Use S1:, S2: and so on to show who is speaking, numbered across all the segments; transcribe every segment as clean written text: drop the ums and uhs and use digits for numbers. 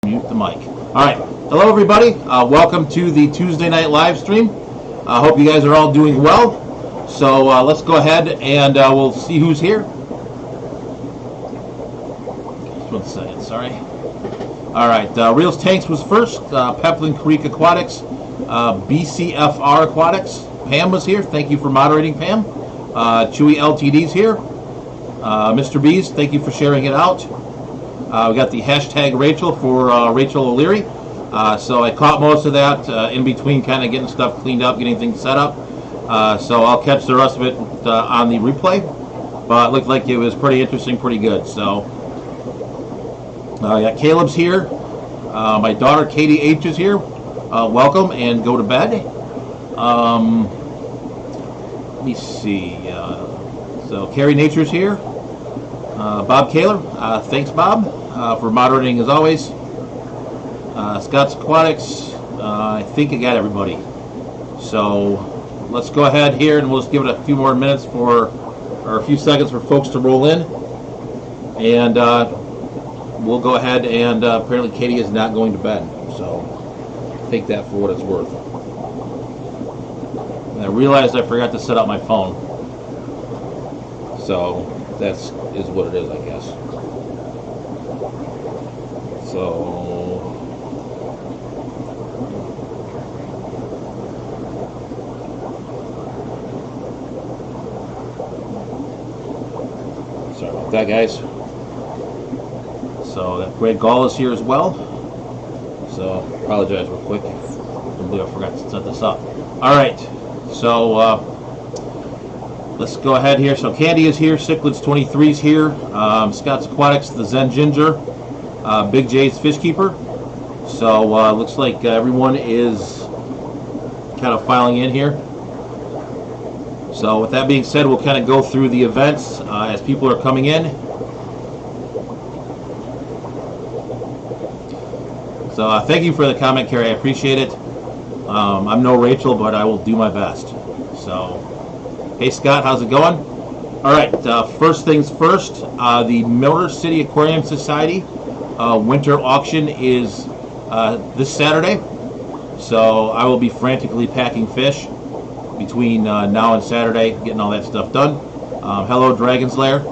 S1: Mute the mic. All right. Hello, everybody. Welcome to the Tuesday night live stream. I hope you guys are all doing well. So let's go ahead and we'll see who's here. Just 1 second. Sorry. All right. Reels Tanks was first. Peplin Creek Aquatics, BCFR Aquatics. Pam was here. Thank you for moderating, Pam. Chewy LTD's here. Mr. B's, thank you for sharing it out. We got the hashtag Rachel for Rachel O'Leary. So I caught most of that in between kind of getting stuff cleaned up, getting things set up. So I'll catch the rest of it on the replay. But it looked like it was pretty interesting, pretty good. So yeah, Caleb's here. My daughter Katie H is here. Welcome and go to bed. Let me see. So Carrie Nature's here. Bob Kaler, thanks Bob for moderating as always. Scott's Aquatics, I think I got everybody. So let's go ahead here and we'll just give it a few more minutes or a few seconds for folks to roll in. And we'll go ahead and apparently Katie is not going to bed. So take that for what it's worth. And I realized I forgot to set up my phone. So that's what it is, I guess. So sorry about that, guys. So that Greg Gall is here as well. So apologize real quick. I believe I forgot to set this up. All right. So let's go ahead here. So Candy is here. Cichlids 23 is here. Scott's Aquatics, the Zen Ginger, Big J's Fish Keeper. So looks like everyone is kind of filing in here. So with that being said, we'll kind of go through the events as people are coming in. So thank you for the comment, Carrie. I appreciate it. I'm no Rachel, but I will do my best. So. Hey Scott, how's it going? All right, first things first, the Miller City Aquarium Society winter auction is this Saturday. So I will be frantically packing fish between now and Saturday, getting all that stuff done. Hello, Dragon's Lair.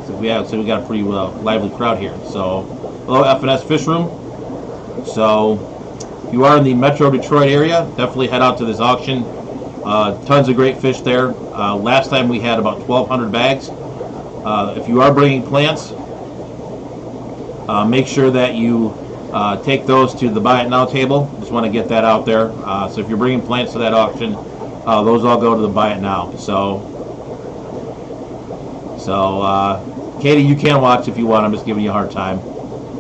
S1: So we got a pretty lively crowd here. So hello, FNS Fish Room. So if you are in the Metro Detroit area, definitely head out to this auction. Tons of great fish there. Last time we had about 1,200 bags. If you are bringing plants, make sure that you take those to the buy it now table. Just want to get that out there. So if you're bringing plants to that auction, those all go to the buy it now. So Katie, you can watch if you want. I'm just giving you a hard time.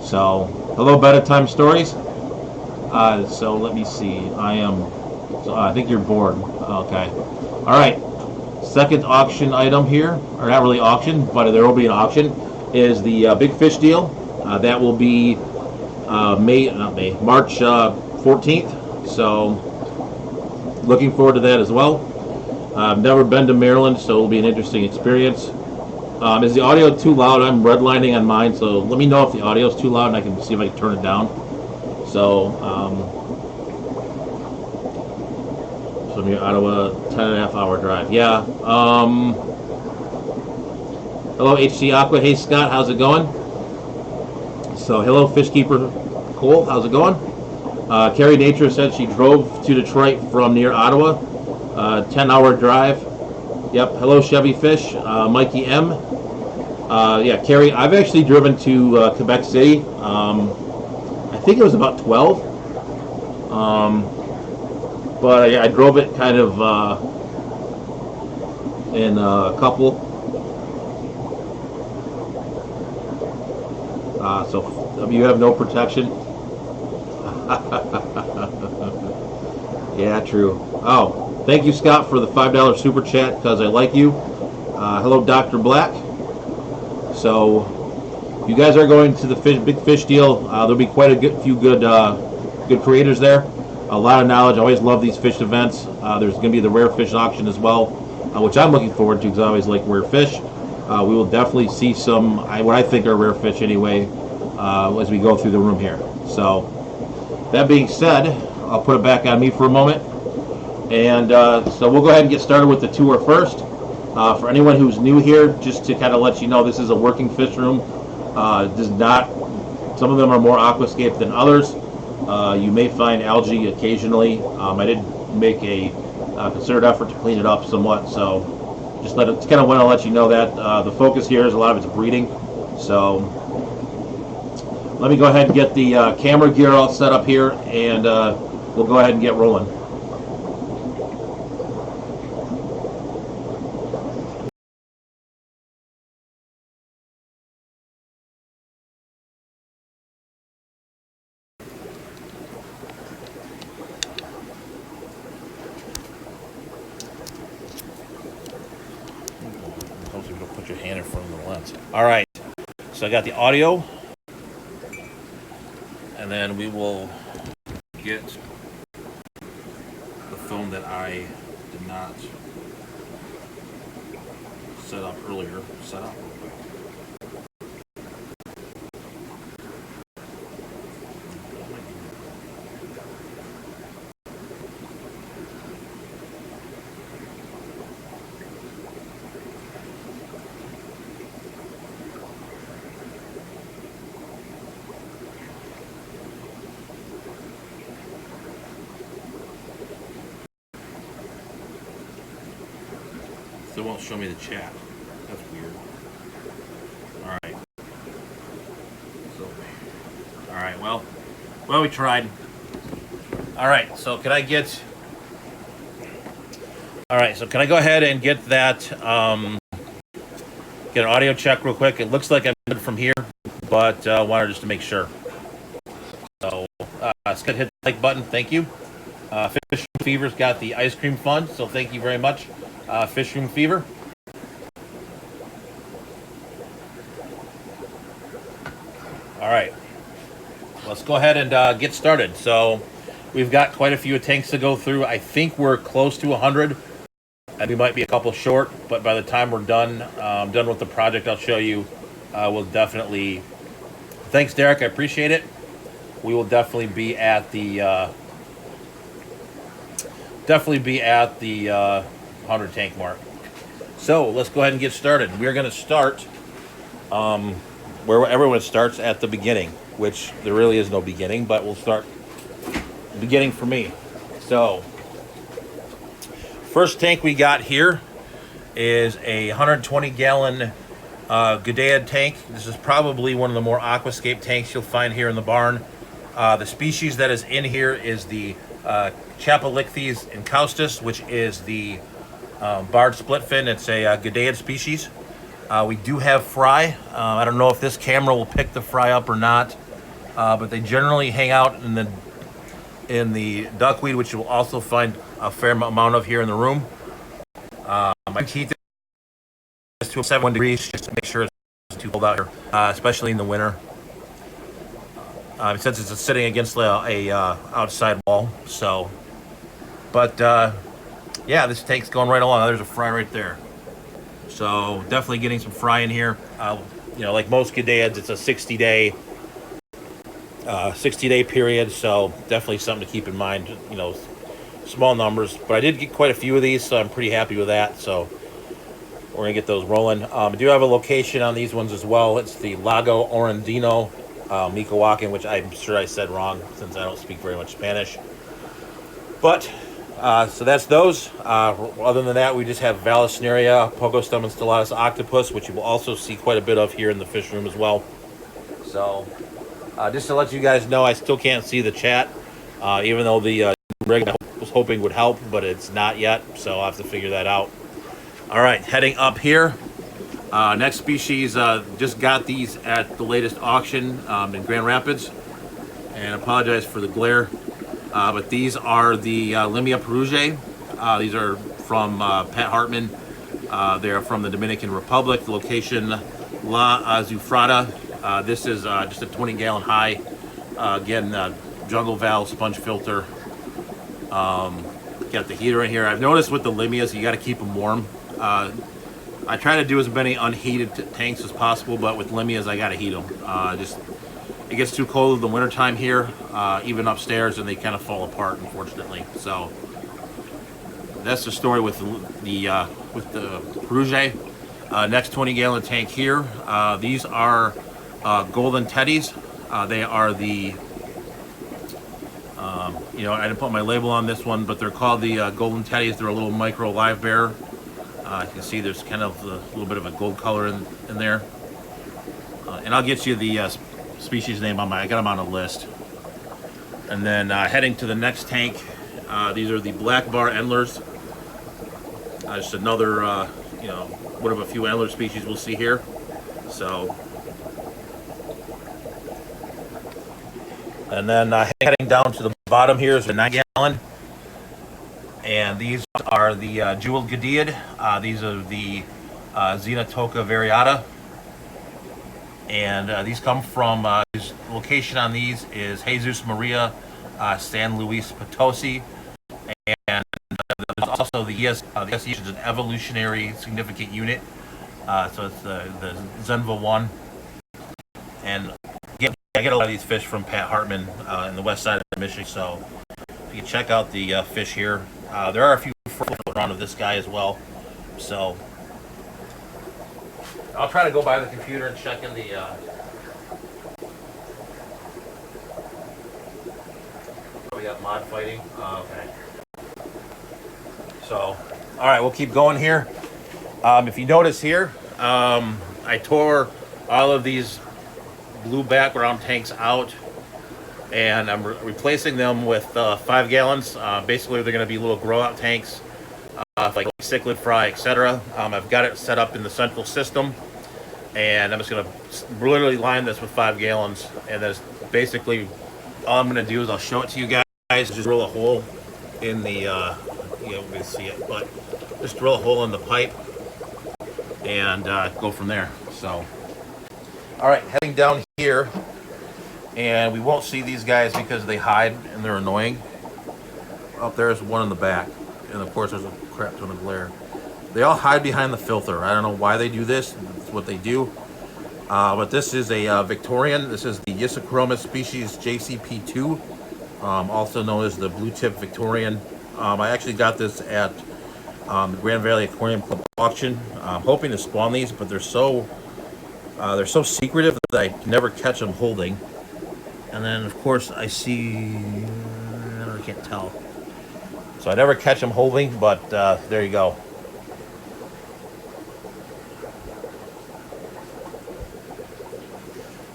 S1: So hello, bedtime stories. So let me see. I think you're bored. Okay. All right. Second auction item here, or not really auction, but there will be an auction, is the big fish deal. That will be March 14th. So looking forward to that as well. I've never been to Maryland, so it'll be an interesting experience. Is the audio too loud? I'm redlining on mine, so let me know if the audio is too loud, and I can see if I can turn it down. So, from your Ottawa 10.5 hour drive. Yeah. Hello, HC Aqua. Hey, Scott. How's it going? So, hello, Fishkeeper Cole. How's it going? Carrie Nature said she drove to Detroit from near Ottawa. 10-hour drive. Yep. Hello, Chevy Fish. Mikey M. Yeah, Carrie, I've actually driven to Quebec City. I think it was about 12. But I drove it kind of in a couple. So you have no protection. Yeah, true. Oh, thank you, Scott, for the $5 super chat because I like you. Hello, Dr. Black. So you guys are going to the big fish deal. There'll be quite a few good creators there. A lot of knowledge. I always love these fish events. There's going to be the rare fish auction as well, which I'm looking forward to because I always like rare fish. We will definitely see some, what I think are rare fish anyway, as we go through the room here. So that being said, I'll put it back on me for a moment. And so we'll go ahead and get started with the tour first. For anyone who's new here, just to kind of let you know, this is a working fish room. Does not, some of them are more aquascape than others. You may find algae occasionally. I did make a concerted effort to clean it up somewhat, so just kind of want to let you know that the focus here is a lot of it's breeding. So let me go ahead and get the camera gear all set up here, and we'll go ahead and get rolling. Put your hand in front of the lens. All right, so I got the audio, and then we will get the phone that I did not set up earlier. Set up real quick. It won't show me the chat. That's weird. All right. So, all right. Well, we tried. All right. So can I get? All right. So can I go ahead and get that? Get an audio check real quick. It looks like I'm good from here, but wanted just to make sure. So Scott, hit the like button. Thank you. Fish Fever's got the ice cream fund, so thank you very much. Fish Room Fever. All right, let's go ahead and get started. So we've got quite a few tanks to go through. I think we're close to 100, and we might be a couple short, but by the time we're done with the project, I'll show you. We'll definitely. Thanks, Derek. I appreciate it. We will definitely be at the 100 tank mark. So let's go ahead and get started. We're going to start where everyone starts, at the beginning, which there really is no beginning, but we'll start the beginning for me. So first tank we got here is a 120-gallon Gudea tank. This is probably one of the more aquascape tanks you'll find here in the barn. The species that is in here is the Chapelixthes incaustus, which is the barred splitfin. It's a Gadaid species. We do have fry. I don't know if this camera will pick the fry up or not, but they generally hang out in the duckweed, which you will also find a fair amount of here in the room. I heat this to 71 degrees just to make sure it's too cold out here, especially in the winter. Since it's sitting against a outside wall. So, but yeah, this tank's going right along. There's a fry right there. So definitely getting some fry in here. You know, like most Gadaids, it's a 60-day period. So definitely something to keep in mind. You know, small numbers, but I did get quite a few of these, so I'm pretty happy with that. So we're gonna get those rolling. I do have a location on these ones as well. It's the Lago Orandino, Michoacan, which I'm sure I said wrong since I don't speak very much Spanish. But so that's those. Other than that, we just have Vallisneria, Pogostum, and Stellatus octopus, which you will also see quite a bit of here in the fish room as well. So just to let you guys know, I still can't see the chat, even though the rig I was hoping would help, but it's not yet, so I'll have to figure that out. All right, heading up here. Next species, just got these at the latest auction in Grand Rapids, and apologize for the glare, but these are the Limia perugiae. These are from Pat Hartman. They're from the Dominican Republic, location La Azufrada. This is just a 20-gallon high. Again, jungle valve, sponge filter. Got the heater in here. I've noticed with the Limias, you got to keep them warm. I try to do as many unheated tanks as possible, but with Limias, I got to heat them. Just it gets too cold in the wintertime here, even upstairs, and they kind of fall apart, unfortunately. So that's the story with the Perugiae. Next 20-gallon tank here. These are golden teddies. They are the you know, I didn't put my label on this one, but they're called the golden teddies. They're a little micro live bearer. You can see there's kind of a little bit of a gold color in there. And I'll get you the species name on I got them on a list. And then heading to the next tank, these are the black bar endlers. Just another, you know, one of a few endler species we'll see here. So, and then heading down to the bottom here is the 9-gallon. And these are the jeweled Gadiad. These are the Xenotoca variata. And these come from, his location on these is Jesus Maria, San Luis Potosi. And there's also the ES, which is an evolutionary significant unit. So it's the Zenva 1. And I get a lot of these fish from Pat Hartman in the west side of Michigan. So if you check out the fish here, there are a few around of this guy as well. So I'll try to go by the computer and check in the we got mod fighting. Okay. So, all right, we'll keep going here. If you notice here, I tore all of these blue background tanks out, and I'm replacing them with 5 gallons. Basically, they're going to be little grow-out tanks, like cichlid fry, etc. I've got it set up in the central system, and I'm just going to literally line this with 5 gallons, and that's basically all I'm going to do is I'll show it to you guys. Just drill a hole in the, you know, we can see it, but just drill a hole in the pipe and go from there. So, all right, heading down here, and we won't see these guys because they hide and they're annoying. Up there's one in the back, and of course there's a crap ton of glare. They all hide behind the filter. I don't know why they do this. It's what they do. But this is a Victorian. This is the Yisachromis species JCP2, also known as the blue tip Victorian. I actually got this at the Grand Valley Aquarium Club auction. I'm hoping to spawn these, but they're so secretive that I never catch them holding. And then of course I see, I can't tell. So I never catch them holding, but there you go.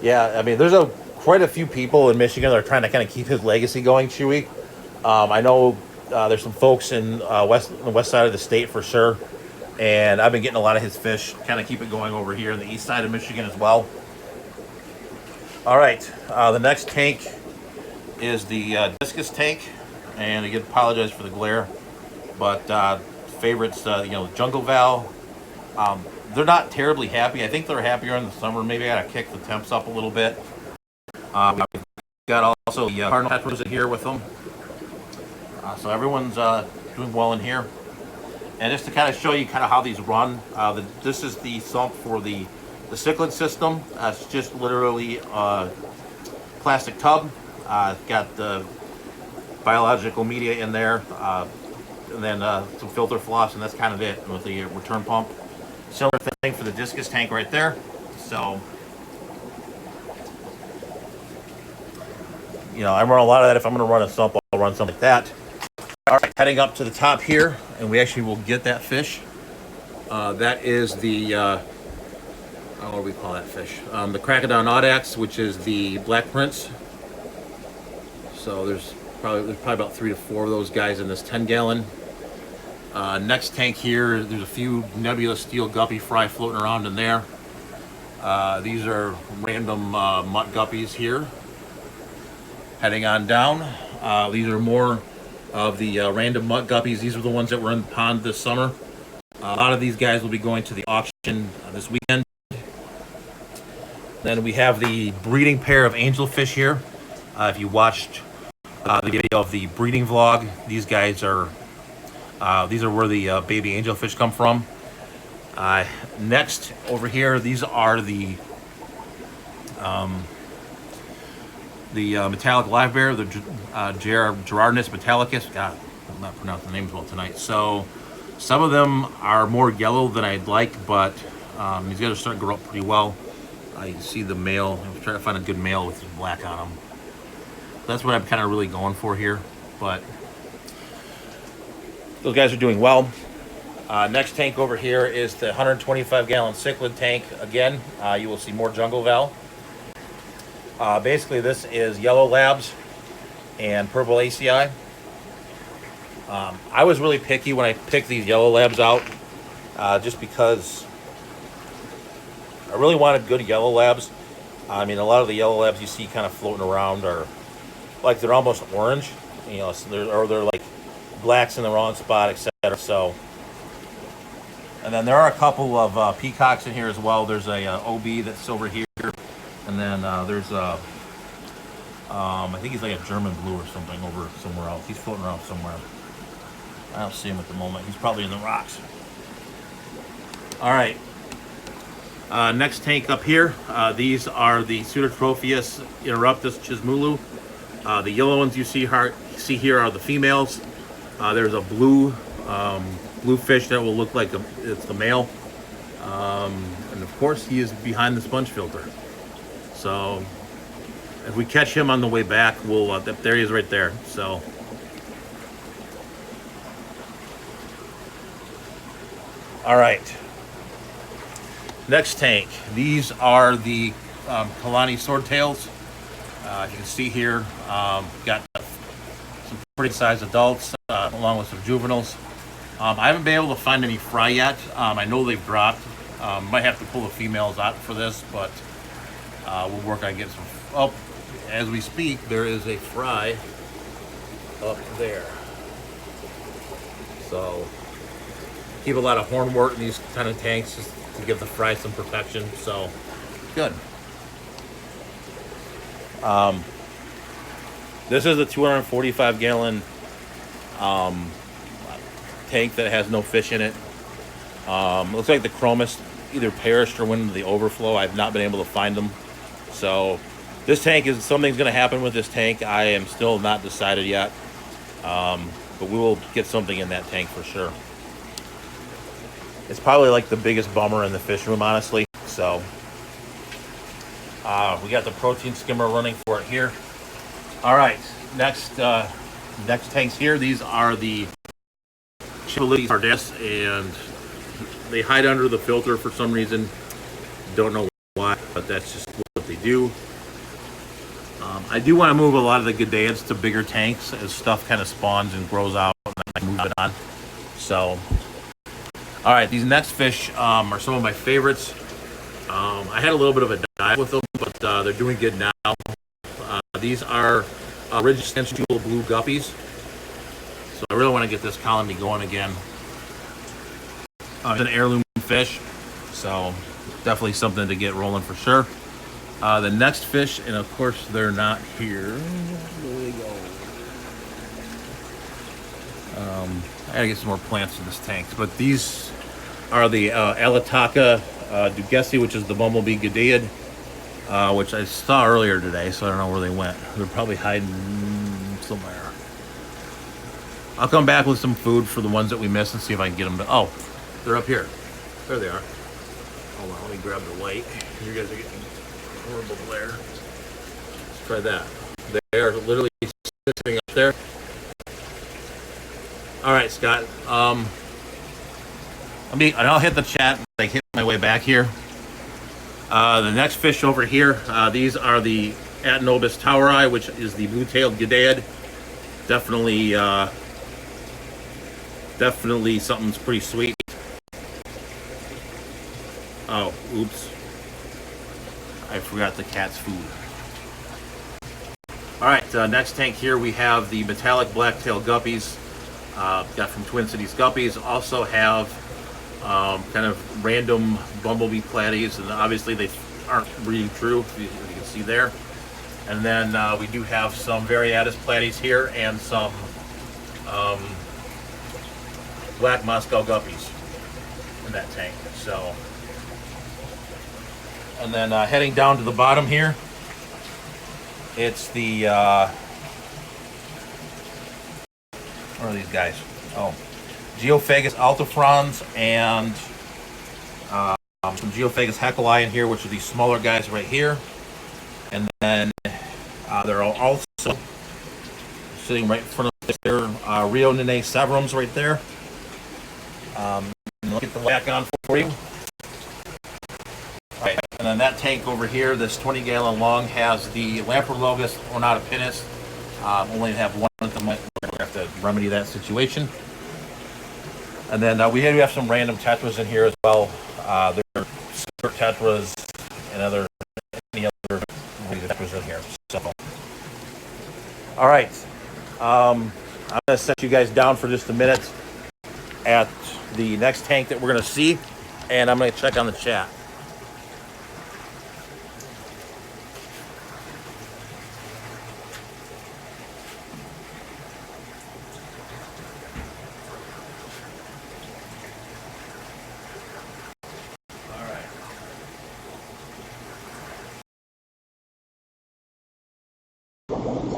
S1: Yeah, I mean, there's quite a few people in Michigan that are trying to kind of keep his legacy going, Chewy. I know there's some folks in the west side of the state for sure, and I've been getting a lot of his fish, kind of keep it going over here in the east side of Michigan as well. All right, the next tank is the discus tank, and again, apologize for the glare, but favorites, Jungle Val. They're not terribly happy. I think they're happier in the summer. Maybe I gotta kick the temps up a little bit. We've got also the Cardinal Petros in here with them. So everyone's doing well in here. And just to kind of show you kind of how these run, this is the sump for the cichlid system. It's just literally a plastic tub. Got the biological media in there, and then some filter floss, and that's kind of it with the return pump. Similar thing for the discus tank right there. So, I run a lot of that. If I'm going to run a sump, I'll run something like that. All right, heading up to the top here, and we actually will get that fish. That is the, what do we call that fish? The Crocodile Audax, which is the Black Prince. So there's probably about 3 to 4 of those guys in this 10-gallon. Next tank here, there's a few nebula steel guppy fry floating around in there. These are random mutt guppies here. Heading on down, these are more of the random mutt guppies. These are the ones that were in the pond this summer. A lot of these guys will be going to the auction this weekend. Then we have the breeding pair of angelfish here. If you watched the video of the breeding vlog, these guys are these are where the baby angelfish come from. Next over here, these are the metallic live bear, the Gerardinus metallicus. God, I'm not pronouncing the names well tonight. So some of them are more yellow than I'd like, but these guys are starting to grow up pretty well. You can see the male. I'm trying to find a good male with black on them. That's what I'm kind of really going for here, but those guys are doing well. Next tank over here is the 125-gallon cichlid tank. Again, you will see more Jungle Val. Basically, this is yellow labs and purple ACI. I was really picky when I picked these yellow labs out, just because I really wanted good yellow labs. I mean, a lot of the yellow labs you see kind of floating around are like they're almost orange, so they're like blacks in the wrong spot, etc. So, and then there are a couple of peacocks in here as well. There's a OB that's over here, and then there's a I think he's like a German blue or something over somewhere else. He's floating around somewhere. I don't see him at the moment. He's probably in the rocks. All right. Next tank up here. These are the Pseudotropheus interruptus chismulu. The yellow ones you see here are the females. There's a blue fish that will look like it's the male. And of course, he is behind the sponge filter. So if we catch him on the way back, we'll there he is right there. So all right. Next tank. These are the Kalani swordtails. You can see here, got some pretty sized adults along with some juveniles. I haven't been able to find any fry yet. I know they've dropped. Might have to pull the females out for this, but we'll work on getting some. Oh, as we speak, there is a fry up there. So keep a lot of hornwort in these kind of tanks just to give the fry some protection. So good. This is a 245-gallon tank that has no fish in it. Looks like the chromis either perished or went into the overflow. I've not been able to find them. So this tank is something's going to happen with this tank. I am still not decided yet, but we will get something in that tank for sure. It's probably like the biggest bummer in the fish room, honestly. So we got the protein skimmer running for it here. All right, next tanks here. These are the Cichlids Ardess, and they hide under the filter for some reason. Don't know why, but that's just what they do. I do want to move a lot of the Gudaids to bigger tanks as stuff kind of spawns and grows out, and I move it on. So, all right, these next fish are some of my favorites. I had a little bit of a dive with them, but they're doing good now. These are ridge sensual blue guppies. So I really want to get this colony going again. It's an heirloom fish, so definitely something to get rolling for sure. The next fish, and of course they're not here. Where do they go? I gotta get some more plants in this tank. But these are the Alitaka Dugessi, which is the bumblebee Gudaid, which I saw earlier today, so I don't know where they went. They're probably hiding somewhere. I'll come back with some food for the ones that we missed and see if I can get them to... Oh, they're up here. There they are. Hold on, let me grab the light. You guys are getting horrible glare. Let's try that. They are literally sitting up there. All right, Scott. I'll hit the chat and I hit my way back here. The next fish over here, these are the Atenobus toweri, which is the blue-tailed Gudaid. Definitely something's pretty sweet. Oh, oops. I forgot the cat's food. Alright, next tank here we have the metallic black-tailed guppies. Got from Twin Cities Guppies. Also have kind of random bumblebee platies, and obviously they aren't breeding true, as you can see there. And then we do have some Variatus platies here and some black Moscow guppies in that tank. So, and then heading down to the bottom here, it's the what are these guys? Oh, Geophagus altifrons and some Geophagus haeckelii in here, which are these smaller guys right here. And then they're also sitting right in front of their Rio Nene severums right there. Let me get the back on for you. All right, and then that tank over here, this 20-gallon long, has the Lamprologus ornatopinnis. Only have one at the moment. We have to remedy that situation. And then we have some random tetras in here as well. There are super tetras and any other tetras in here. So, all right, I'm going to set you guys down for just a minute at the next tank that we're going to see, and I'm going to check on the chat.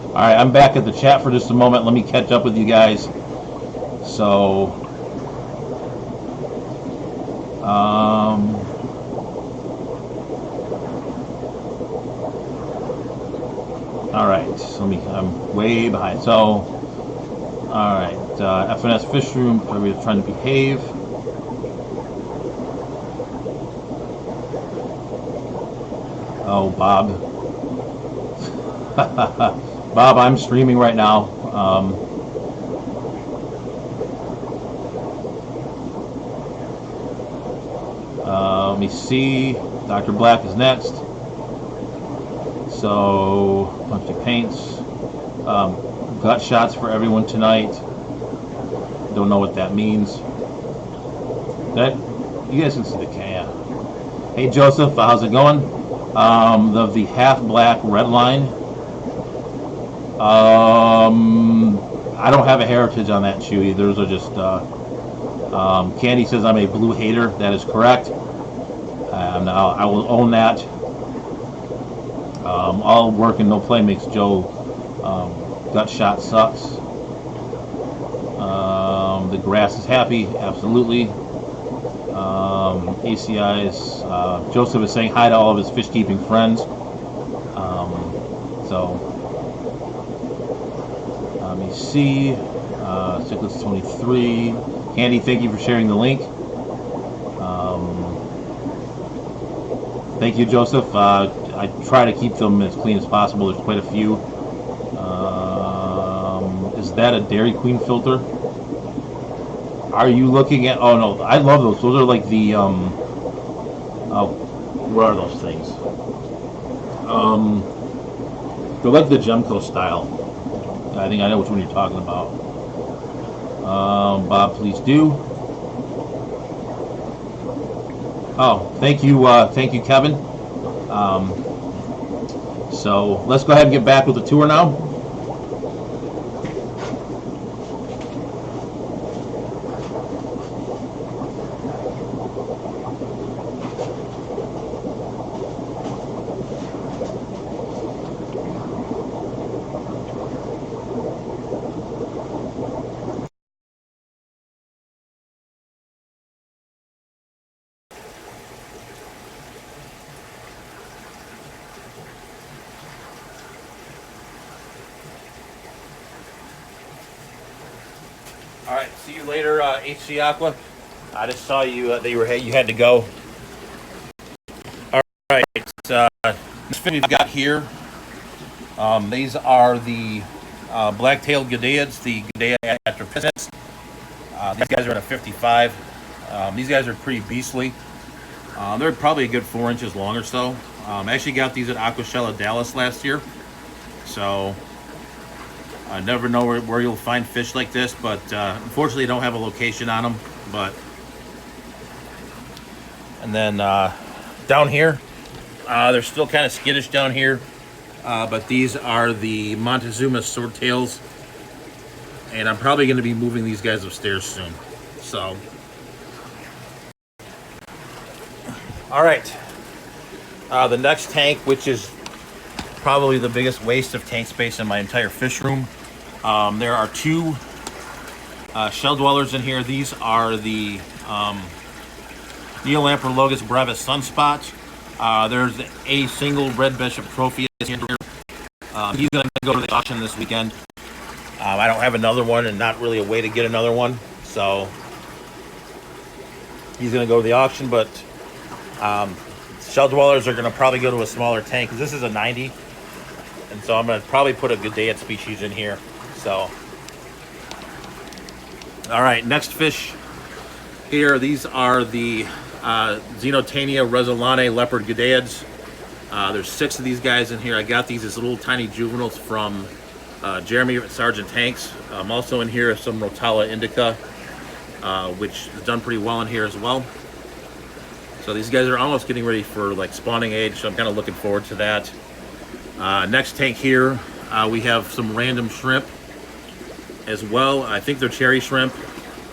S1: All right, I'm back at the chat for just a moment. Let me catch up with you guys. So, all right, so I'm way behind. So, all right, FNS Fish Room, probably trying to behave. Oh, Bob. Bob, I'm streaming right now. Let me see. Dr. Black is next. So, a bunch of paints. Gut shots for everyone tonight. Don't know what that means. You guys can see the can. Hey, Joseph, how's it going? The half black red line. I don't have a heritage on that Chewy. Those are just Candy says I'm a blue hater. That is correct. I will own that. All work and no play makes Joe. Gut shot sucks. The grass is happy. Absolutely. ACI's Joseph is saying hi to all of his fish keeping friends. Let me see. Cichlids 23. Candy, thank you for sharing the link. Thank you, Joseph. I try to keep them as clean as possible. There's quite a few. Is that a Dairy Queen filter? Are you looking at? Oh no, I love those. Those are like the what are those things? They're like the Gemco style. I think I know which one you're talking about. Bob, please do. Oh, thank you, Kevin. So let's go ahead and get back with the tour now. All right, see you later, HC Aqua. I just saw you. You had to go. All right, this thing we've got here. These are the black-tailed Gudeids, the Gudeia atropicus. These guys are at a 55. These guys are pretty beastly. They're probably a good 4 inches long or so. I actually got these at Aquashella Dallas last year. So I never know where you'll find fish like this, but unfortunately I don't have a location on them. And then down here, they're still kind of skittish down here, but these are the Montezuma swordtails, and I'm probably going to be moving these guys upstairs soon. So, all right, the next tank, which is probably the biggest waste of tank space in my entire fish room. There are two shell dwellers in here. These are the Neolamprologus brevis sunspots. There's a single red bishop trophy here. He's going to go to the auction this weekend. I don't have another one and not really a way to get another one. So he's going to go to the auction, but shell dwellers are going to probably go to a smaller tank because this is a 90. And so I'm going to probably put a Gudeiid species in here. So, all right, next fish here. These are the Xenotania resolanae leopard Gudeids. There's 6 of these guys in here. I got these as little tiny juveniles from Jeremy at Sergeant Tanks. Also in here is some Rotala indica, which is done pretty well in here as well. So these guys are almost getting ready for like spawning age, so I'm kind of looking forward to that. Next tank here, we have some random shrimp as well. I think they're cherry shrimp,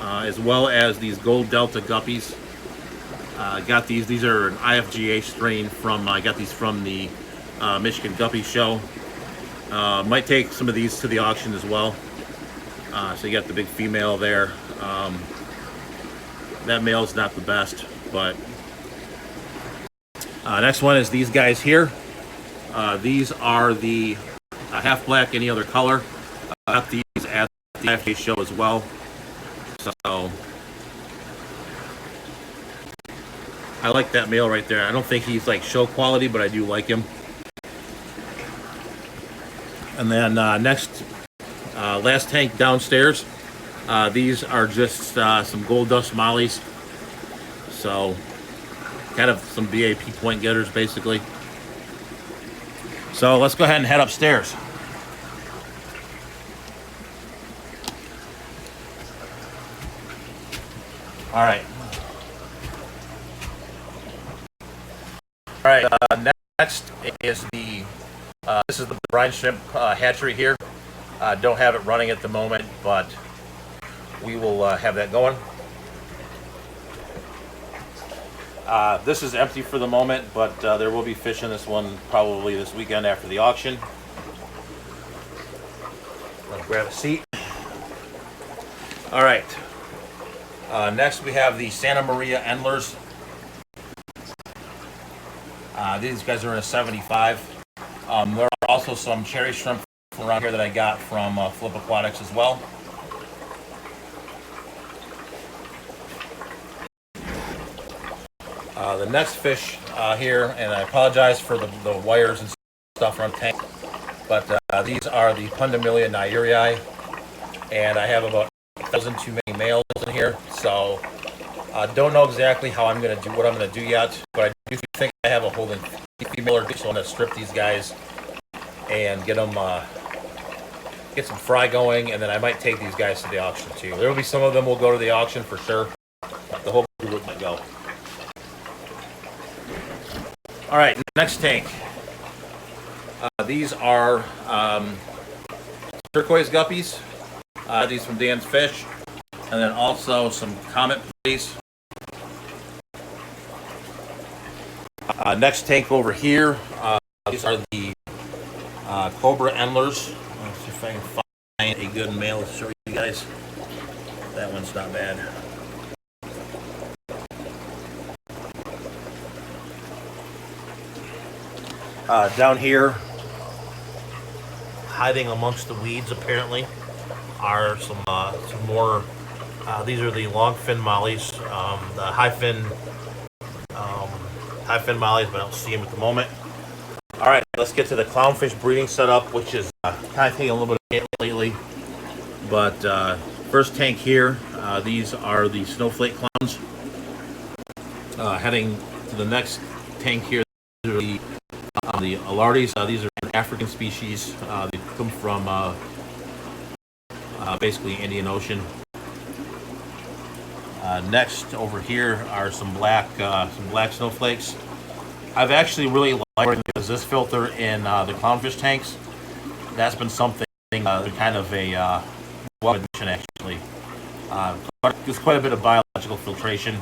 S1: as well as these gold delta guppies. Got these. These are an IFGA strain from. I got these from the Michigan Guppy Show. Might take some of these to the auction as well. So you got the big female there. That male's not the best, but next one is these guys here. These are the half black, any other color. Got these at the IFGA show as well. So I like that male right there. I don't think he's like show quality, but I do like him. And then next, last tank downstairs. These are just some gold dust mollies. So kind of some BAP point getters basically. So let's go ahead and head upstairs. All right. All right, next is the, this is the brine shrimp hatchery here. Don't have it running at the moment, but we will have that going. This is empty for the moment, but there will be fish in this one probably this weekend after the auction. Let's grab a seat. All right. Next we have the Santa Maria Endlers. These guys are in a 75. There are also some cherry shrimp from around here that I got from Flip Aquatics as well. The next fish here, and I apologize for the wires and stuff on tank, but these are the Pundamilia nyreii, and I have about 1,000 too many males in here, so don't know exactly how I'm going to do what I'm going to do yet, but I do think I have a holding female or two, so I'm going to strip these guys and get them get some fry going, and then I might take these guys to the auction too. There will be some of them will go to the auction for sure. The whole group might go. All right, next tank. These are turquoise guppies. These from Dan's Fish, and then also some comet platies. Next tank over here. These are the cobra endlers. Let's see if I can find a good male to show you guys. That one's not bad. Down here, hiding amongst the weeds, apparently, are some more. These are the long fin mollies, the high fin mollies, but I don't see them at the moment. All right, let's get to the clownfish breeding setup, which is kind of taking a little bit of hit lately. But first tank here, these are the snowflake clowns. Heading to the next tank here, these are the alardes. These are an African species. They come from basically Indian Ocean. Next over here are some black snowflakes. I've actually really liked because this filter in the clownfish tanks. That's been something kind of a addition actually. There's quite a bit of biological filtration.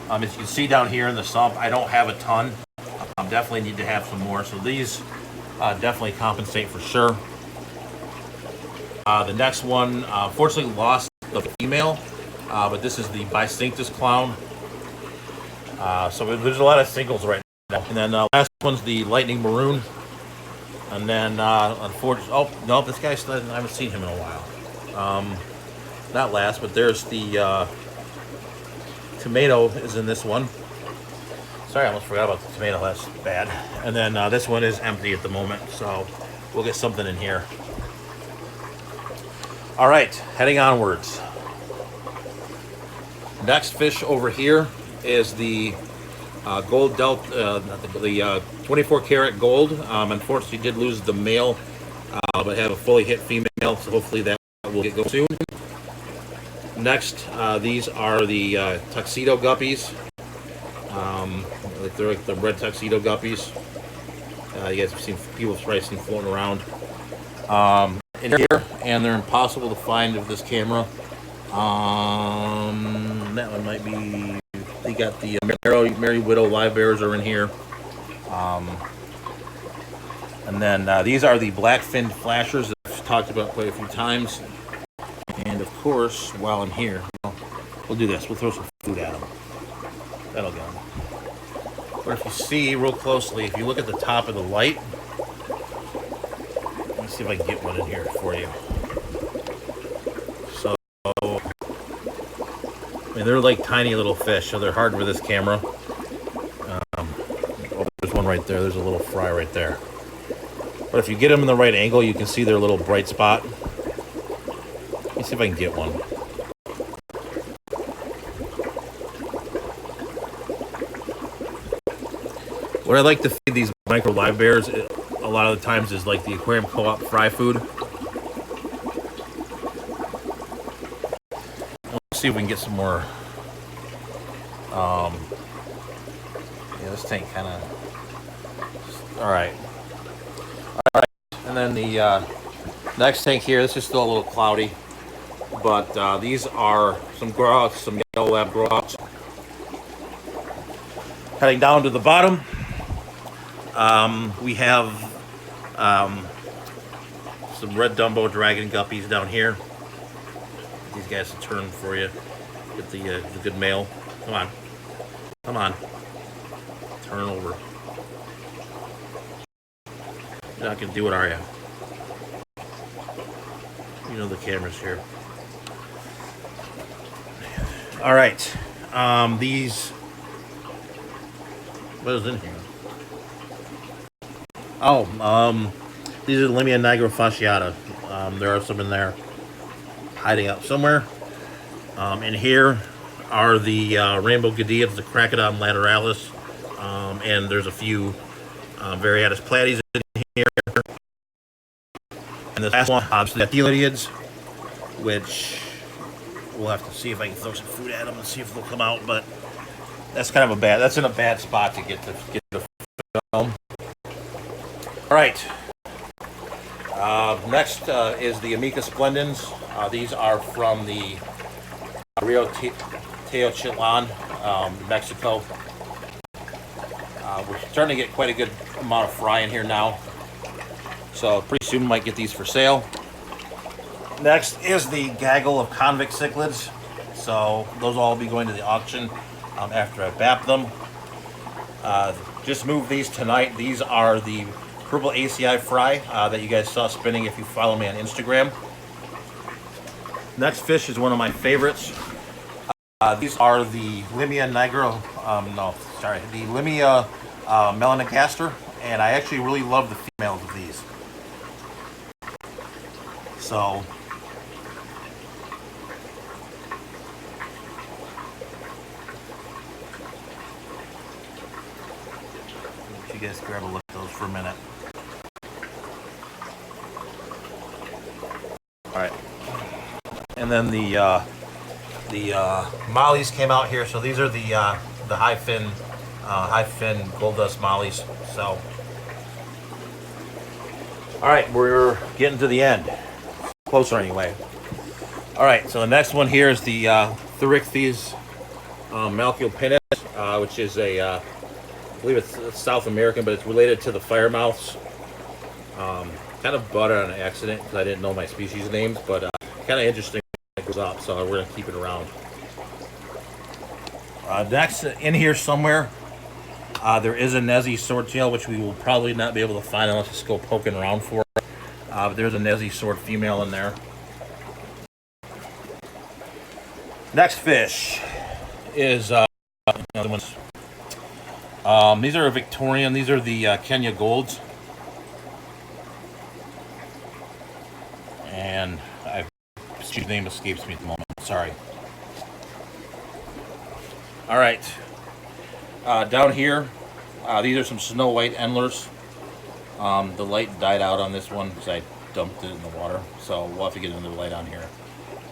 S1: As you can see down here in the sump, I don't have a ton. Definitely need to have some more. So these definitely compensate for sure. The next one, fortunately lost the female, but this is the Bisinctus clown. So there's a lot of singles right now. And then last one's the lightning maroon. And then unfortunately, oh no, this guy I haven't seen him in a while. Not last, but there's the tomato is in this one. Sorry, I almost forgot about the tomato. That's bad. And then this one is empty at the moment, so we'll get something in here. All right, heading onwards. Next fish over here is the gold delta, the 24 karat gold. Unfortunately, did lose the male, but have a fully hit female, so hopefully that will get going soon. Next, these are the tuxedo guppies. They're like the red tuxedo guppies. You guys have seen people probably seen floating around in here, and they're impossible to find with this camera. That one might be. They got the Merry Widow live bears are in here, and then these are the black-finned flashers that I've talked about quite a few times. And of course, while I'm here, we'll do this. We'll throw some food at them. That'll get them. But if you see real closely, if you look at the top of the light, let me see if I can get one in here for you. So, I mean, they're like tiny little fish, so they're hard with this camera. Oh, there's one right there. There's a little fry right there. But if you get them in the right angle, you can see their little bright spot. Let me see if I can get one. What I like to feed these micro live bears a lot of the times is like the aquarium co-op fry food. Let's see if we can get some more. Yeah, this tank kind of. All right. And then the next tank here. This is still a little cloudy, but these are some grow-outs, some yellow lab grow-outs. Heading down to the bottom. We have some red Dumbo dragon guppies down here. These guys will turn for you. Get the good male. Come on. Turn over. You're not gonna do it, are you? You know the camera's here. All right. These
S2: What is in here? Oh, these are Limia nigra fasciata. There are some in there hiding out somewhere. In here are the rainbow guppies, the Crocodon lateralis, and there's a few Variatus platies in here. And this last one, obviously, the Cichlids, which we'll have to see if I can throw some food at them and see if they'll come out. But that's kind of that's in a bad spot to get the film. All right. Next is the Amica splendens. These are from the Rio Teotihuacan, Mexico. We're starting to get quite a good amount of fry in here now, so pretty soon we might get these for sale. Next is the gaggle of convict cichlids. So those will all be going to the auction after I bap them. Just moved these tonight. These are the purple ACI fry that you guys saw spinning if you follow me on Instagram. Next fish is one of my favorites. These are the Limia nigra, the Limia melanogaster, and I actually really love the females of these. So let you guys grab a look at those for a minute. All right, and then the mollies came out here. So these are the high fin gold dust mollies. So, all right, we're getting to the end, closer anyway. All right, so the next one here is the Therichthys malceopinus, which is I believe it's South American, but it's related to the firemouths. Kind of bought it on accident because I didn't know my species names, but kind of interesting when it goes up, so we're going to keep it around. Next, in here somewhere, there is a Nezi swordtail, which we will probably not be able to find unless we go poking around for it. But there's a Nezi sword female in there. Next fish is another one. These are Victorian. These are the Kenya Golds. And his name escapes me at the moment. Sorry. All right. Down here, these are some snow white endlers. The light died out on this one because I dumped it in the water. So we'll have to get another light on here.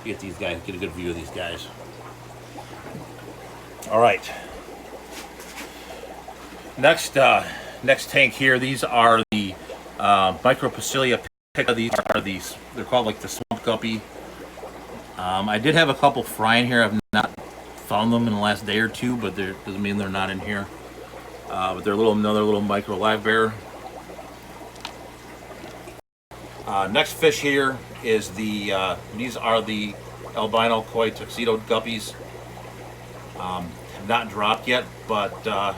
S2: Get these guys, get a good view of these guys. All right. Next tank here. These are the Micropicilia. These they're called like the swamp guppy. I did have a couple frying here. I've not found them in the last day or two, but that doesn't mean they're not in here. But they're another little micro live bearer. Next fish here is the these are the albino koi tuxedo guppies. Have not dropped yet, but they're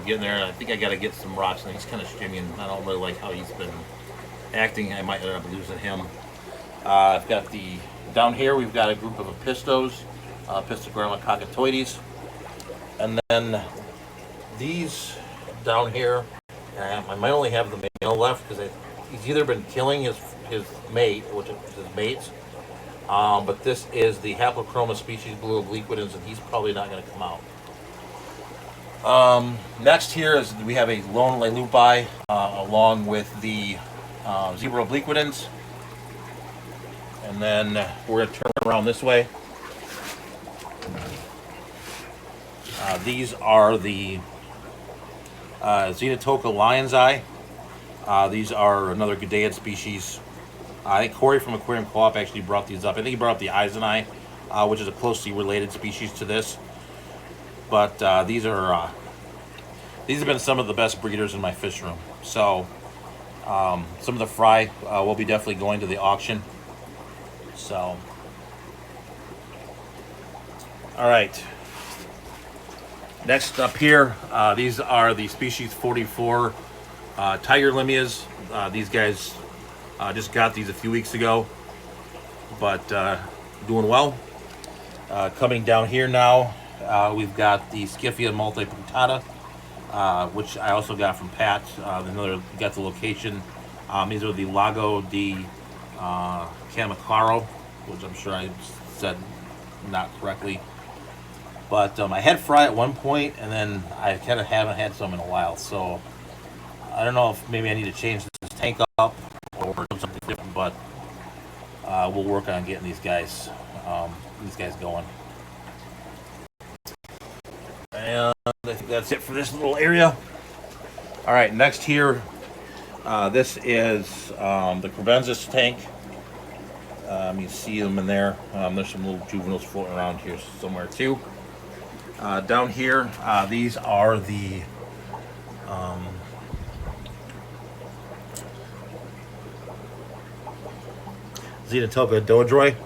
S2: getting there. I think I got to get some rocks, and he's kind of streaming. I don't really like how he's been acting. I might end up losing him. I've got down here we've got a group of apistos, Pistogramma cockatoides, and then these down here, I might only have the male left because he's either been killing his mate, which is his mates, but this is the Haplochroma species blue obliquidans, and he's probably not going to come out. Next here is we have a lone Lelupi along with the zebra obliquidans, and then we're going to turn around this way. These are the Xenotoca lion's eye. These are another Gudeiid species. I think Corey from Aquarium Co-op actually brought these up. I think he brought up the Eiseneye, which is a closely related species to this. But these have been some of the best breeders in my fish room. So some of the fry will be definitely going to the auction. So, all right. Next up here, these are the species 44 tiger limias. These guys just got these a few weeks ago, but doing well. Coming down here now, we've got the Scyphia multipunctata. which I also got from Pat. Got the location. These are the Lago di Camacaro, which I'm sure I said not correctly. But I had fry at one point, and then I kind of haven't had some in a while. So I don't know if maybe I need to change this tank up or do something different. But we'll work on getting these guys going. And I think that's it for this little area. All right, next here, this is the Crevensis tank. You see them in there. There's some little juveniles floating around here somewhere too. Down here, these are the Xenotopia doedroi.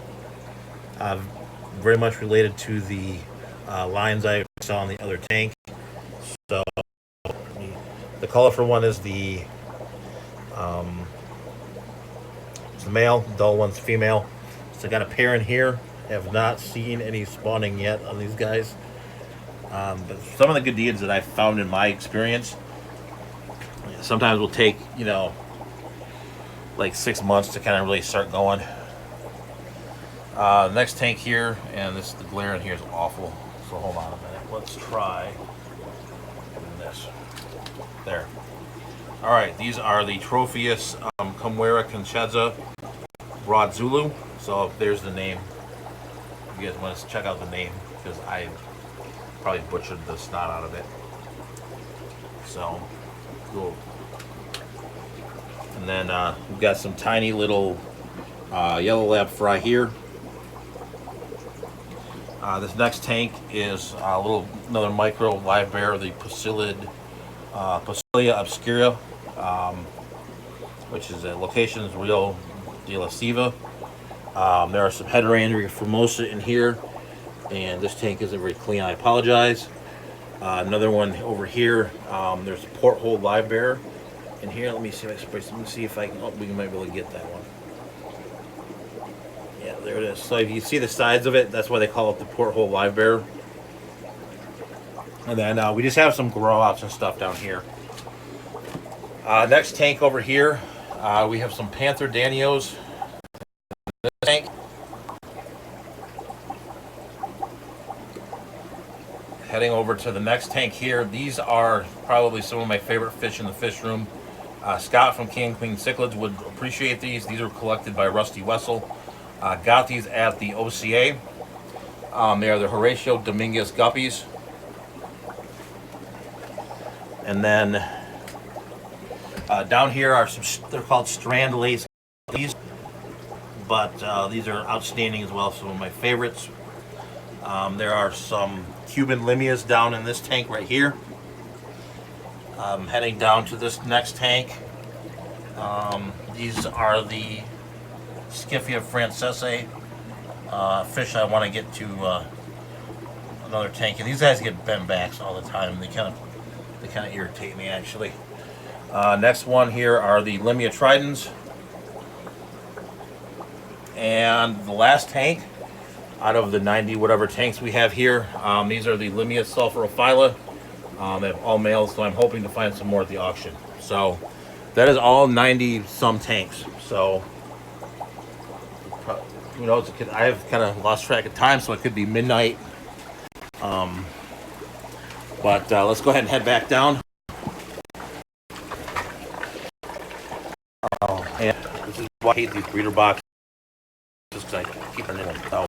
S2: Very much related to the lines I saw in the other tank. So the colorful one is the it's the male, the dull one's female. So I got a pair in here. Have not seen any spawning yet on these guys. But some of the good deeds that I've found in my experience sometimes will take, like 6 months to kind of really start going. Next tank here, and the glare in here is awful. So hold on a minute. Let's try this. There. All right, these are the Tropheus Comwera Conchezza Broad Zulu. So there's the name. If you guys want to check out the name, because I probably butchered the snot out of it. So cool. And then we've got some tiny little yellow lab fry here. This next tank is another micro live bear, the Pusilla obscura, which is a locations Rio de la Siva. There are some Heterandria formosa in here, and this tank isn't very clean. I apologize. Another one over here. There's a porthole live bear in here. Let me see if I can. Oh, we might be able to get that one. Yeah, there it is. So if you see the sides of it, that's why they call it the porthole live bear. And then we just have some grow outs and stuff down here. Next tank over here, we have some Panther Danios. This tank. Heading over to the next tank here. These are probably some of my favorite fish in the fish room. Scott from King and Queen Cichlids would appreciate these. These are collected by Rusty Wessel. Got these at the OCA. They are the Horatio Dominguez guppies. And then down here are they're called strand lace guppies. But these are outstanding as well, some of my favorites. There are some Cuban limias down in this tank right here. Heading down to this next tank. These are the Scyphia francese fish I want to get to another tank. And these guys get bent backs all the time. They kind of irritate me actually. Next one here are the Limia tridens. And the last tank out of the 90 whatever tanks we have here, these are the Limia sulphurophylla. They have all males, so I'm hoping to find some more at the auction. So that is all 90 some tanks. So who knows? I have kind of lost track of time, so it could be midnight. But let's go ahead and head back down. And this is why I hate these breeder boxes. Just because I keep running them out.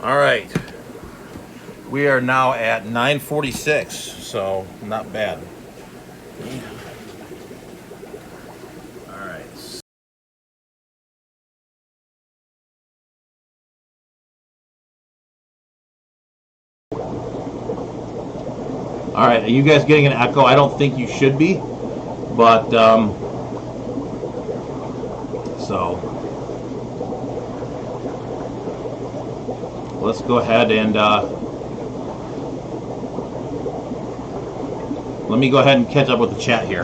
S2: All right, we are now at 9:46, so not bad. All right.
S1: All right, are you guys getting an echo? I don't think you should be, but so let's go ahead and let me go ahead and catch up with the chat here.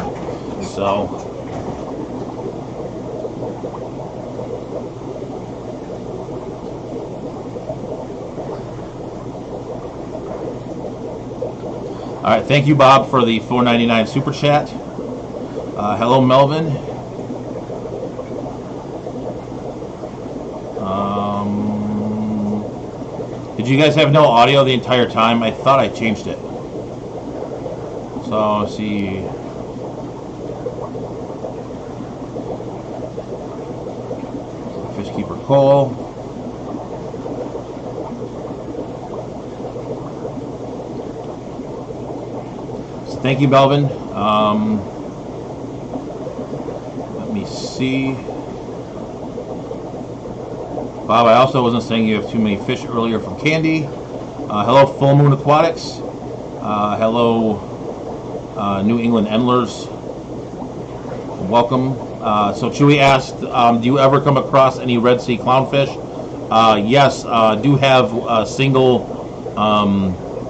S1: So. All right, thank you, Bob, for the $4.99 super chat. Hello, Melvin. Did you guys have no audio the entire time? I thought I changed it. So, let's see. Fishkeeper Cole. Thank you, Melvin. Let me see. Bob, I also wasn't saying you have too many fish earlier from Candy. Hello, Full Moon Aquatics. Hello, New England Endlers. Welcome. So Chewy asked, do you ever come across any Red Sea clownfish? Yes, do have a single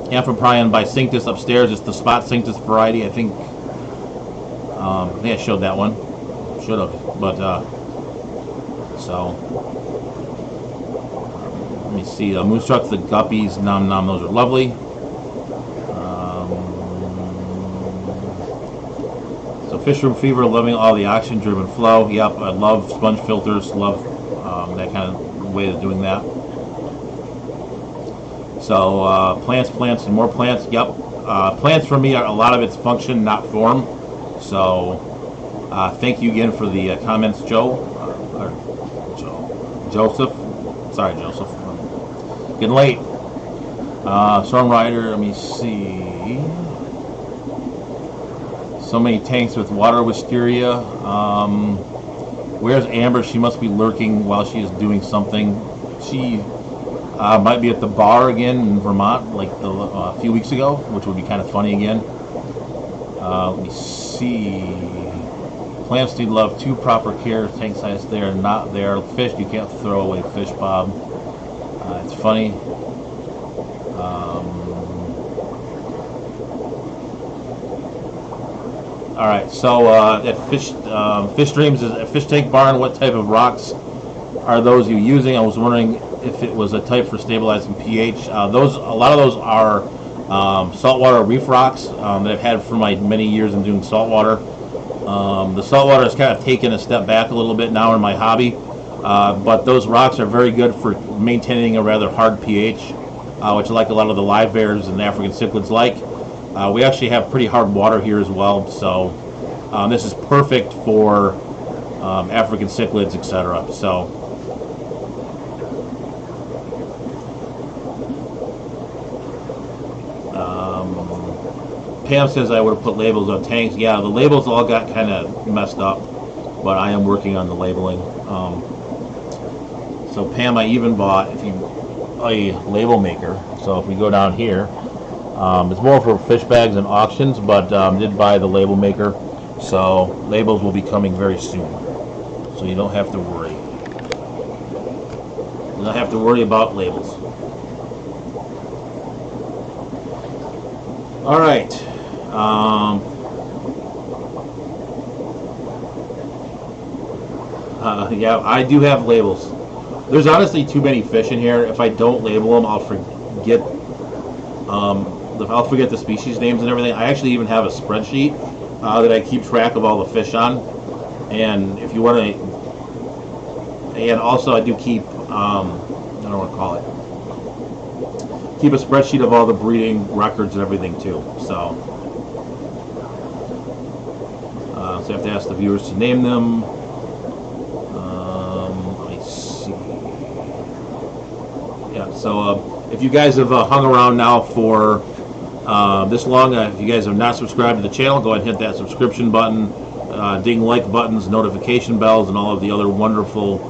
S1: Amphiprion bisynctus upstairs. It's the spot cinctus variety. I think I showed that one. Should have, but so let me see. Moonstruck, the guppies, nom nom. Those are lovely. So Fish Room Fever, loving all the oxygen-driven flow. Yep, I love sponge filters. Love that kind of way of doing that. So plants, and more plants. Yep, plants for me are a lot of its function, not form. So thank you again for the comments, Joseph. Sorry, Joseph. Getting late. Storm Rider. Let me see. So many tanks with water wisteria. Where's Amber? She must be lurking while she is doing something. She might be at the bar again in Vermont, like a few weeks ago, which would be kind of funny again. Let me see. Plants need love, too proper care. Tank size there, not there. Fish, you can't throw away fish, Bob. It's funny. All right, so at Fish Dreams is a fish tank barn. What type of rocks are those you using? I was wondering if it was a type for stabilizing pH. A lot of those are saltwater reef rocks that I've had for my many years in doing saltwater. The saltwater has kind of taken a step back a little bit now in my hobby, but those rocks are very good for maintaining a rather hard pH, which like a lot of the live bears and African cichlids like. We actually have pretty hard water here as well, so this is perfect for African cichlids, etc. So. Pam says I would have put labels on tanks. Yeah, the labels all got kind of messed up, but I am working on the labeling. So Pam, I even bought a label maker. So if we go down here, it's more for fish bags and auctions, but did buy the label maker. So labels will be coming very soon. So you don't have to worry. You don't have to worry about labels. All right. Yeah, I do have labels. There's honestly too many fish in here. If I don't label them, I'll forget. I'll forget the species names and everything. I actually even have a spreadsheet that I keep track of all the fish on. And if you want to, and also I do keep, I don't know what to call it. Keep a spreadsheet of all the breeding records and everything too. So you have to ask the viewers to name them. Let me see. Yeah. So if you guys have hung around now for this long, if you guys have not subscribed to the channel, go ahead and hit that subscription button, ding like buttons, notification bells, and all of the other wonderful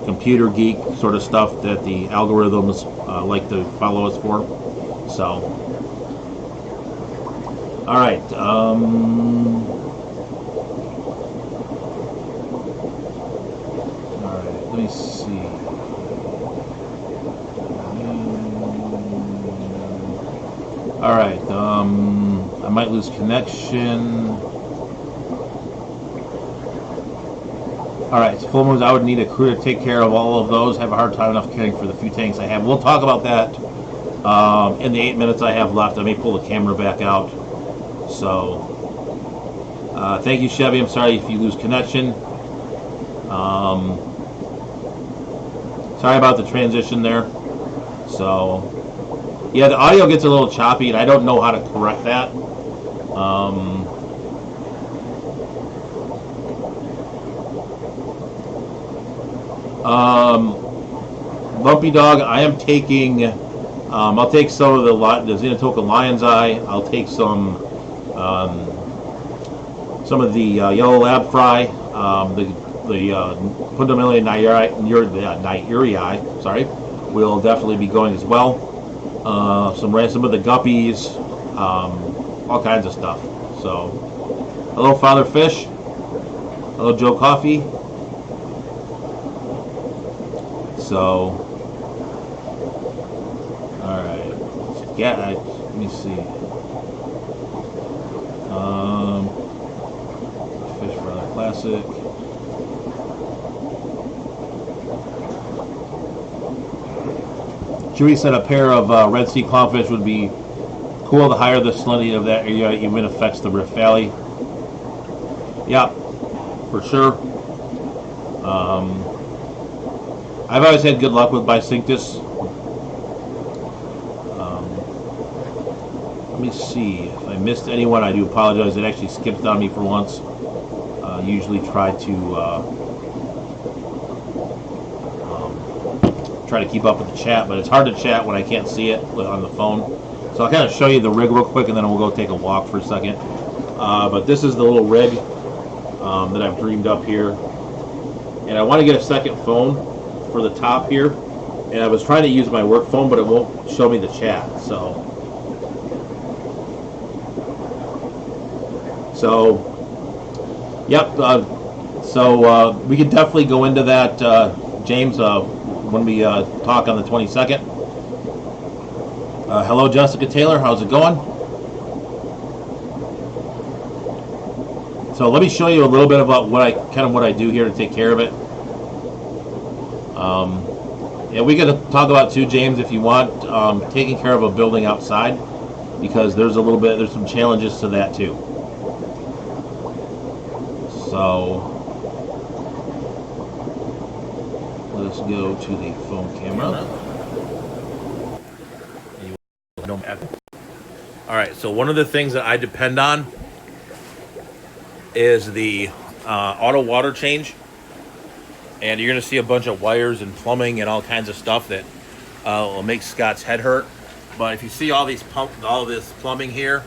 S1: computer geek sort of stuff that the algorithms like to follow us for. So, all right. All right. Let me see. All right. I might lose connection. All right. So full moons, I would need a crew to take care of all of those. Have a hard time enough caring for the few tanks I have. We'll talk about that in the 8 minutes I have left. I may pull the camera back out. So, thank you, Chevy. I'm sorry if you lose connection. Sorry about the transition there. So, yeah, the audio gets a little choppy, and I don't know how to correct that. Lumpy Dog, I am taking, I'll take some of the Xenotoka Lion's Eye. I'll take some of the Yellow Lab Fry, the Pundamelia Nyurii, sorry, will definitely be going as well. Some of the guppies, all kinds of stuff. So, hello, Father Fish. Hello, Joe Coffee. So, all right. Yeah, let me see. Fish Brother Classic. Chewy said a pair of Red Sea clownfish would be cool. The higher the salinity of that area even affects the Rift Valley. Yeah, for sure. I've always had good luck with Bisinctus. Let me see. If I missed anyone, I do apologize. It actually skipped on me for once. Usually try to keep up with the chat, but it's hard to chat when I can't see it on the phone. So I'll kind of show you the rig real quick, and then we'll go take a walk for a second. But this is the little rig that I've dreamed up here, and I want to get a second phone for the top here. And I was trying to use my work phone, but it won't show me the chat. So yep. So we can definitely go into that, James, when we talk on the 22nd. Hello, Jessica Taylor. How's it going? So let me show you a little bit about what I do here to take care of it. And we got to talk about too, James, if you want, taking care of a building outside, because there's some challenges to that too. So let's go to the phone camera. All right, so one of the things that I depend on is the auto water change. And you're going to see a bunch of wires and plumbing and all kinds of stuff that will make Scott's head hurt. But if you see all this plumbing here,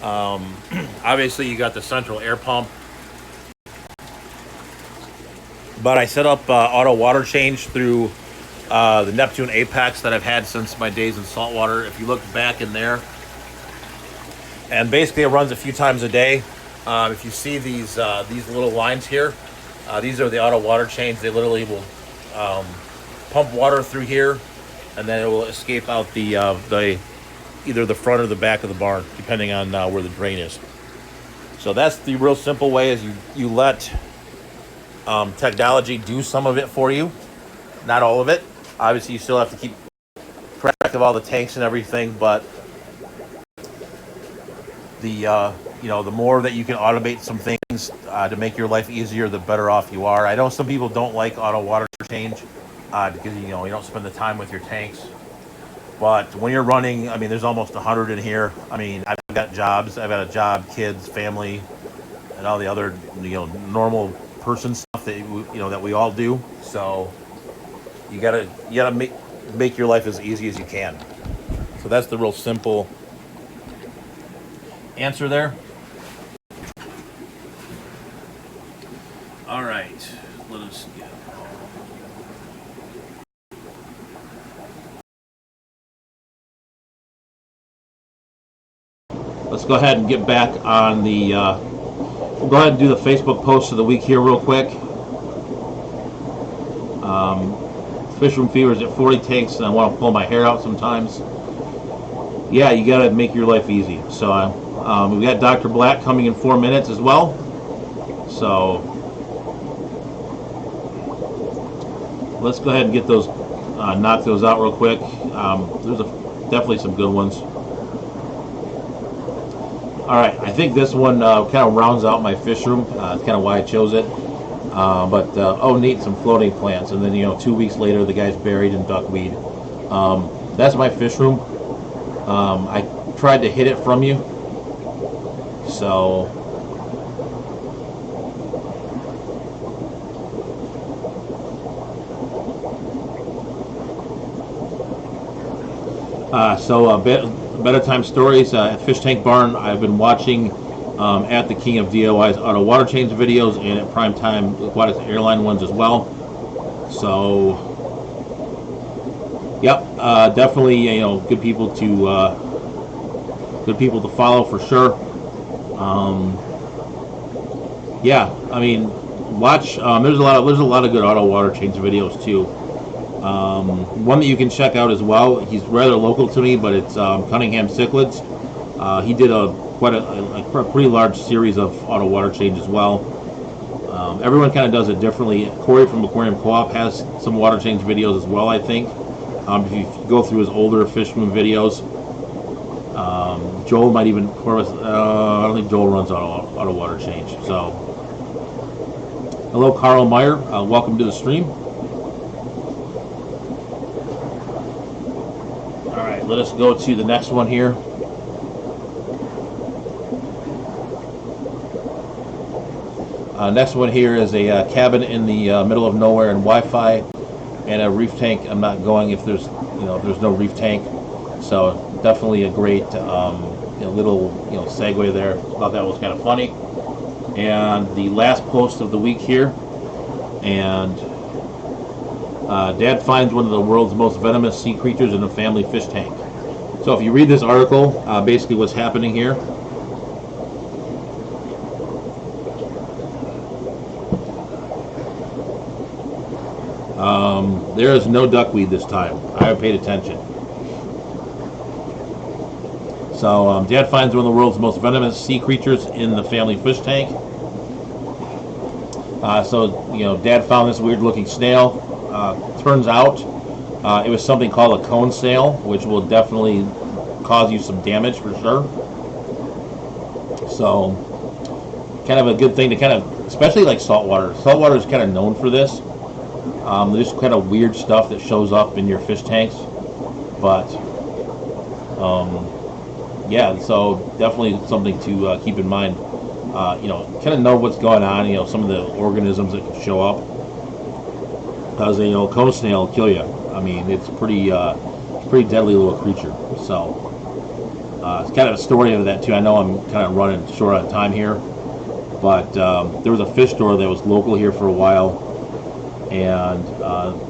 S1: obviously you got the central air pump. But I set up auto water change through the Neptune Apex that I've had since my days in saltwater. If you look back in there, and basically it runs a few times a day. If you see these little lines here, these are the auto water change. They literally will pump water through here, and then it will escape out the either the front or the back of the barn, depending on where the drain is. So that's the real simple way, is you let technology do some of it for you, not all of it. Obviously, you still have to keep track of all the tanks and everything, but the more that you can automate some things to make your life easier, the better off you are. I know some people don't like auto water change because you don't spend the time with your tanks. But when you're running, I mean, there's almost 100 in here. I mean, I've got jobs. I've got a job, kids, family, and all the other normal person stuff that we all do. So you gotta make your life as easy as you can. So that's the real simple answer there. All right, let us get. Let's go ahead and get back on the. We'll go ahead and do the Facebook post of the week here real quick. Fish room fever is at 40 tanks, and I want to pull my hair out sometimes. yeah, you got to make your life easy. So we got Dr. Black coming in 4 minutes as well. So let's go ahead and get those, knock those out real quick. There's definitely some good ones. All right, I think this one kind of rounds out my fish room. That's kind of why I chose it. Oh, neat, some floating plants. And then, 2 weeks later, the guy's buried in duckweed. That's my fish room. I tried to hid it from you. So bedtime stories at Fish Tank Barn. I've been watching at the King of DIY's auto water change videos and at Prime Time Aquatics Airline ones as well. So, yep, definitely good people to follow for sure. Yeah, I mean, watch. There's a lot of good auto water change videos too. One that you can check out as well. He's rather local to me, but it's Cunningham Cichlids. He did a pretty large series of auto water change as well. Everyone kind of does it differently. Corey from Aquarium Co-op has some water change videos as well, I think. If you go through his older Fishmoon videos, Joel might even. I don't think Joel runs auto water change. So, hello, Carl Meyer. Welcome to the stream. All right, let us go to the next one here. Next one here is a cabin in the middle of nowhere and Wi-Fi and a reef tank. I'm not going if there's there's no reef tank. So definitely a great little segue there. Thought that was kind of funny. And the last post of the week here, and Dad finds one of the world's most venomous sea creatures in a family fish tank. So if you read this article, basically what's happening here. There is no duckweed this time. I paid attention. So Dad finds one of the world's most venomous sea creatures in the family fish tank. Dad found this weird-looking snail. Turns out it was something called a cone snail, which will definitely cause you some damage for sure. So, kind of a good thing to especially like saltwater. Saltwater is kind of known for this. There's kind of weird stuff that shows up in your fish tanks, but yeah, so definitely something to keep in mind. Kind of know what's going on. Some of the organisms that can show up. Because cone snail will kill you. I mean, it's pretty deadly little creature. So it's kind of a story of that too. I know I'm kind of running short on time here, but there was a fish store that was local here for a while. And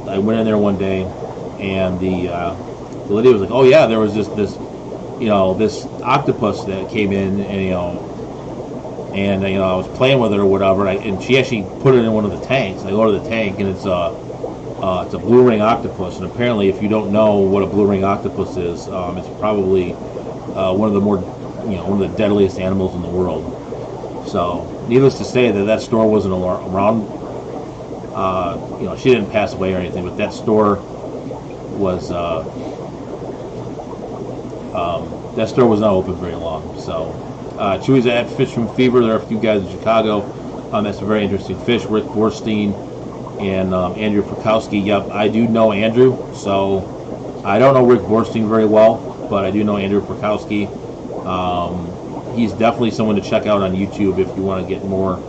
S1: I went in there one day, and the lady was like, "Oh yeah, there was this octopus that came in, and I was playing with it or whatever, and she actually put it in one of the tanks. I go to the tank, and it's a blue ring octopus, and apparently, if you don't know what a blue ring octopus is, it's probably one of the more, one of the deadliest animals in the world. So, needless to say, that store wasn't around. She didn't pass away or anything, but that store was not open very long. So, Chewy's at Fishroom Fever. There are a few guys in Chicago. That's a very interesting fish. Rick Borstein and Andrew Prokowski. Yep, I do know Andrew. So, I don't know Rick Borstein very well, but I do know Andrew Prokowski. He's definitely someone to check out on YouTube if you want to get more.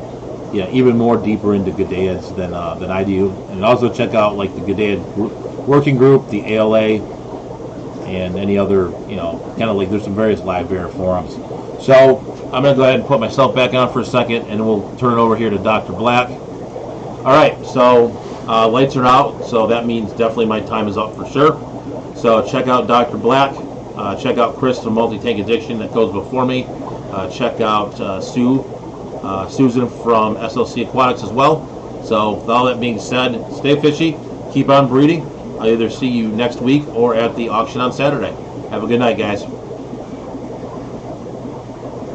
S1: Yeah, even more deeper into Gudeids than I do, and also check out like the Gudeid working group, the ALA, and any other kind of like there's some various live bear forums. So I'm gonna go ahead and put myself back on for a second, and we'll turn it over here to Dr. Black. All right, so lights are out, so that means definitely my time is up for sure. So check out Dr. Black, check out Chris from Multi Tank Addiction that goes before me. Check out Susan from SLC Aquatics as well. So with all that being said, stay fishy, keep on breeding. I'll either see you next week or at the auction on Saturday. Have a good night, guys.